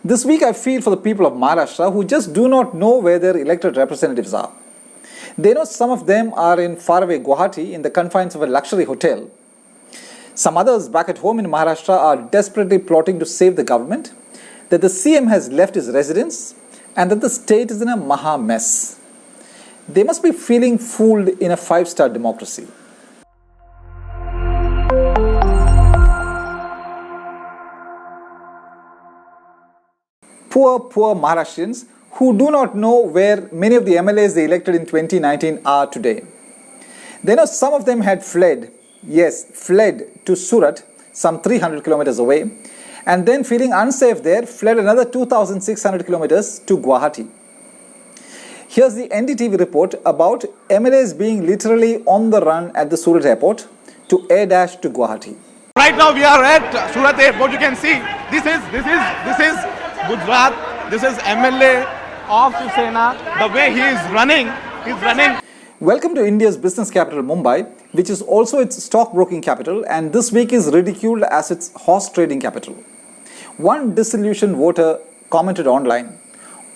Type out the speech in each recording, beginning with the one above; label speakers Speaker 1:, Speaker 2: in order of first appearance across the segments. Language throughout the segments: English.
Speaker 1: This week I feel for the people of Maharashtra who just do not know where their elected representatives are. They know some of them are in faraway Guwahati in the confines of a luxury hotel. Some others back at home in Maharashtra are desperately plotting to save the government, that the CM has left his residence, and that the state is in a maha mess. They must be feeling fooled in a five-star democracy. Poor Maharashtrians who do not know where many of the MLAs they elected in 2019 are today. They know some of them had fled to Surat, some 300 kilometers away, and then feeling unsafe there, fled another 2,600 kilometers to Guwahati. Here's the NDTV report about MLAs being literally on the run at the Surat airport to air dash to Guwahati.
Speaker 2: Right now we are at Surat airport. You can see this is Gujarat. This is MLA of Shiv Sena. The way he is running, he's running.
Speaker 1: Welcome to India's business capital Mumbai, which is also its stockbroking capital, and this week is ridiculed as its horse trading capital. One disillusioned voter commented online,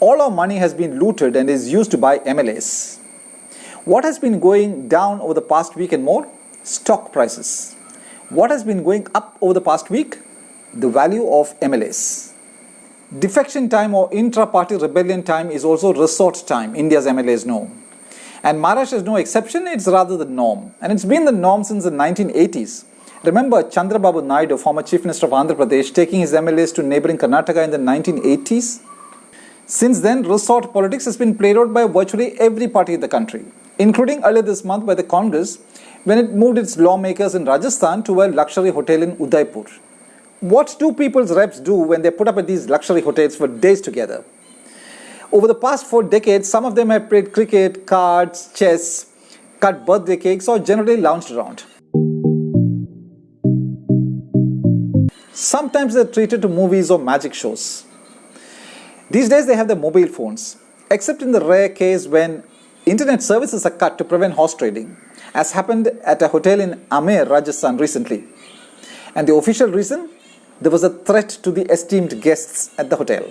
Speaker 1: "All our money has been looted and is used to buy MLAs." What has been going down over the past week and more? Stock prices. What has been going up over the past week? The value of MLAs. Defection time or intra-party rebellion time is also resort time, India's MLAs know. And Maharashtra is no exception, it's rather the norm. And it's been the norm since the 1980s. Remember Chandrababu Naidu, former Chief Minister of Andhra Pradesh, taking his MLAs to neighboring Karnataka in the 1980s? Since then, resort politics has been played out by virtually every party in the country, including earlier this month by the Congress when it moved its lawmakers in Rajasthan to a luxury hotel in Udaipur. What do people's reps do when they put up at these luxury hotels for days together? Over the past 4 decades, some of them have played cricket, cards, chess, cut birthday cakes, or generally lounged around. Sometimes they're treated to movies or magic shows. These days they have their mobile phones, except in the rare case when internet services are cut to prevent horse trading, as happened at a hotel in Amer, Rajasthan recently. And the official reason? There was a threat to the esteemed guests at the hotel.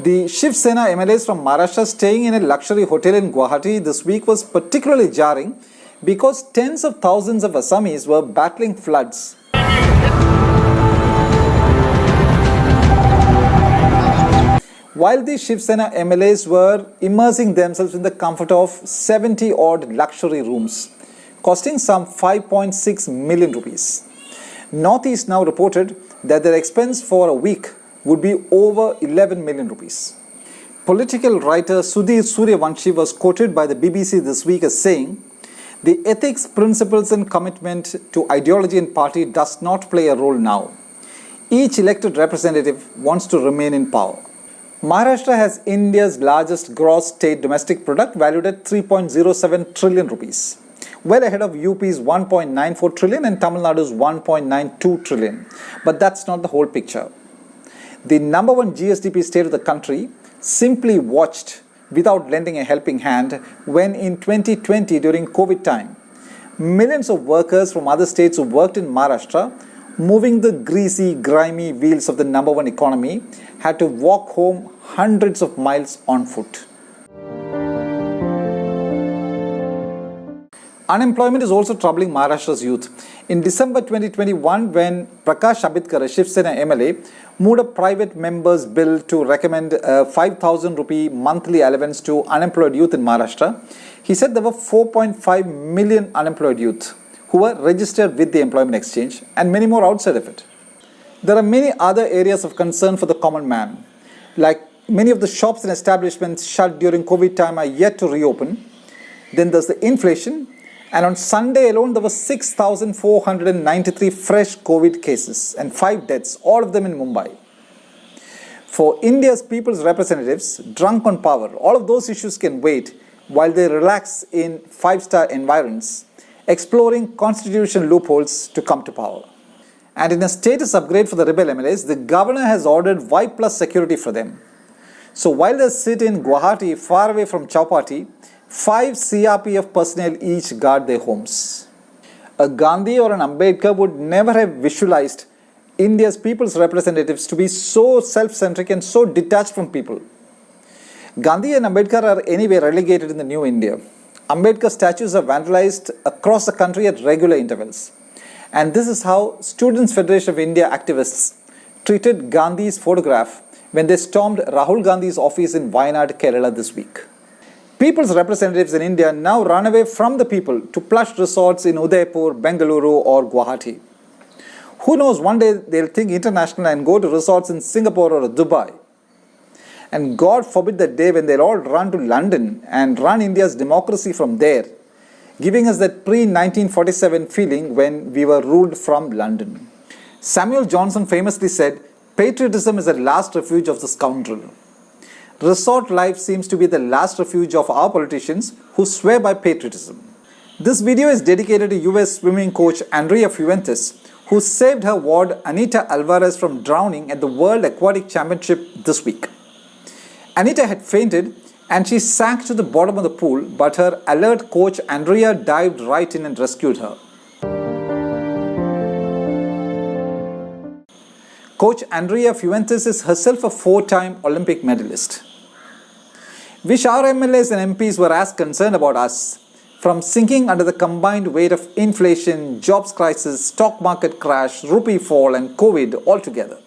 Speaker 1: The Shiv Sena MLAs from Maharashtra staying in a luxury hotel in Guwahati this week was particularly jarring because tens of thousands of Assamese were battling floods. While the Shiv Sena MLAs were immersing themselves in the comfort of 70-odd luxury rooms, costing some 5.6 million rupees. Northeast now reported that their expense for a week would be over 11 million rupees. Political writer Sudhir Suryavanshi was quoted by the BBC this week as saying, "The ethics, principles and commitment to ideology and party does not play a role now. Each elected representative wants to remain in power." Maharashtra has India's largest gross state domestic product valued at 3.07 trillion rupees. Well ahead of UP's 1.94 trillion and Tamil Nadu's 1.92 trillion. But that's not the whole picture. The number one GSDP state of the country simply watched without lending a helping hand when in 2020 during COVID time, millions of workers from other states who worked in Maharashtra, moving the greasy, grimy wheels of the number one economy, had to walk home hundreds of miles on foot. Unemployment is also troubling Maharashtra's youth. In December 2021, when Prakash Ambedkar, a Shiv Sena MLA, moved a private member's bill to recommend a 5,000 rupee monthly allowance to unemployed youth in Maharashtra, he said there were 4.5 million unemployed youth who were registered with the employment exchange and many more outside of it. There are many other areas of concern for the common man, like many of the shops and establishments shut during COVID time are yet to reopen. Then there's the inflation. And on Sunday alone, there were 6,493 fresh COVID cases and 5 deaths, all of them in Mumbai. For India's people's representatives, drunk on power, all of those issues can wait while they relax in five-star environs, exploring constitutional loopholes to come to power. And in a status upgrade for the rebel MLAs, the governor has ordered Y plus security for them. So while they sit in Guwahati, far away from Chowpatty, 5 CRPF personnel each guard their homes. A Gandhi or an Ambedkar would never have visualized India's people's representatives to be so self-centric and so detached from people. Gandhi and Ambedkar are anyway relegated in the new India. Ambedkar statues are vandalized across the country at regular intervals. And this is how Students' Federation of India activists treated Gandhi's photograph when they stormed Rahul Gandhi's office in Wayanad, Kerala this week. People's representatives in India now run away from the people to plush resorts in Udaipur, Bengaluru or Guwahati. Who knows, one day they'll think international and go to resorts in Singapore or Dubai. And God forbid that day when they'll all run to London and run India's democracy from there, giving us that pre-1947 feeling when we were ruled from London. Samuel Johnson famously said, "Patriotism is the last refuge of the scoundrel." Resort life seems to be the last refuge of our politicians who swear by patriotism. This video is dedicated to US swimming coach Andrea Fuentes, who saved her ward Anita Alvarez from drowning at the World Aquatic Championship this week. Anita had fainted and she sank to the bottom of the pool, but her alert coach Andrea dived right in and rescued her. Coach Andrea Fuentes is herself a 4-time Olympic medalist. Wish our MLAs and MPs were as concerned about us, from sinking under the combined weight of inflation, jobs crisis, stock market crash, rupee fall and COVID altogether.